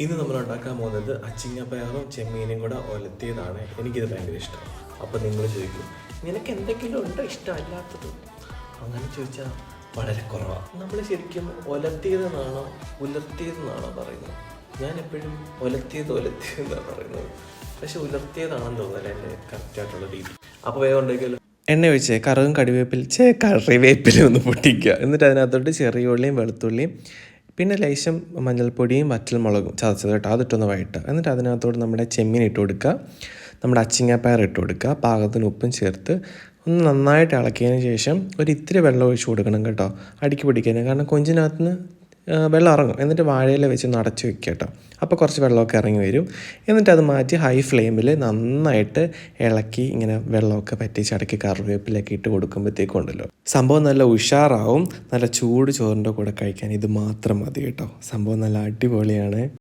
ഇന്ന് നമ്മൾ ഉണ്ടാക്കാൻ പോകുന്നത് അച്ചിങ്ങപ്പയറും ചെമ്മീനും കൂടെ ഒലത്തിയതാണ്. എനിക്കിത് ഭയങ്കര ഇഷ്ടമാണ്. അപ്പോൾ നിങ്ങൾ ചോദിക്കും, നിനക്ക് എന്തെങ്കിലും ഉണ്ടോ ഇഷ്ടമല്ലാത്തത്? അങ്ങനെ ചോദിച്ചാൽ വളരെ കുറവാണ്. നമ്മൾ ശരിക്കും ഒലത്തിയതെന്നാണോ ഉലർത്തിയതെന്നാണോ പറയുന്നത്? ഞാൻ എപ്പോഴും ഒലത്തിയതെന്നാണ് പറയുന്നത്. പക്ഷെ ഉലർത്തിയതാണെന്ന് തോന്നുന്നില്ല എൻ്റെ കറക്റ്റായിട്ടുള്ള രീതി. അപ്പോൾ വേഗം ഉണ്ടാക്കിയല്ലോ. എണ്ണ ഒഴിച്ച് കറുകും കറിവേപ്പിലും ഒന്ന് പൊട്ടിക്കുക. എന്നിട്ട് അതിനകത്തോട്ട് ചെറിയ ഉള്ളിയും വെളുത്തുള്ളിയും പിന്നെ ലേശം മഞ്ഞൾപ്പൊടിയും വറ്റൽമുളകും ചതച്ചത് കേട്ടോ, അതിട്ടൊന്ന് വഴറ്റുക. എന്നിട്ട് അതിനകത്തോട്ട് നമ്മുടെ ചെമ്മീൻ ഇട്ട് കൊടുക്കുക, നമ്മുടെ അച്ചിങ്ങപ്പയർ ഇട്ട് കൊടുക്കുക, പാകത്തിന് ഉപ്പും ചേർത്ത് ഒന്ന് നന്നായിട്ട് ഇളക്കിയതിന് ശേഷം ഒരു ഇത്തിരി വെള്ളം ഒഴിച്ച് കൊടുക്കണം കേട്ടോ, അടുക്കി പിടിക്കാൻ. കാരണം കൊഞ്ചിനകത്ത് നിന്ന് വെള്ളം ഇറങ്ങും. എന്നിട്ട് വാഴയില വെച്ച് നടച്ച് വെക്കുക കേട്ടോ. അപ്പോൾ കുറച്ച് വെള്ളമൊക്കെ ഇറങ്ങി വരും. എന്നിട്ട് അത് മാറ്റി ഹൈ ഫ്ലെയിമിൽ നന്നായിട്ട് ഇളക്കി ഇങ്ങനെ വെള്ളമൊക്കെ പറ്റിച്ച് അടക്കി കറിവേപ്പിലൊക്കെ ഇട്ട് കൊടുക്കുമ്പോഴത്തേക്കും ഉണ്ടല്ലോ സംഭവം നല്ല ഉഷാറാവും. നല്ല ചൂട് ചോറിൻ്റെ കൂടെ കഴിക്കാൻ ഇത് മാത്രം മതി കേട്ടോ. സംഭവം നല്ല അടിപൊളിയാണ്.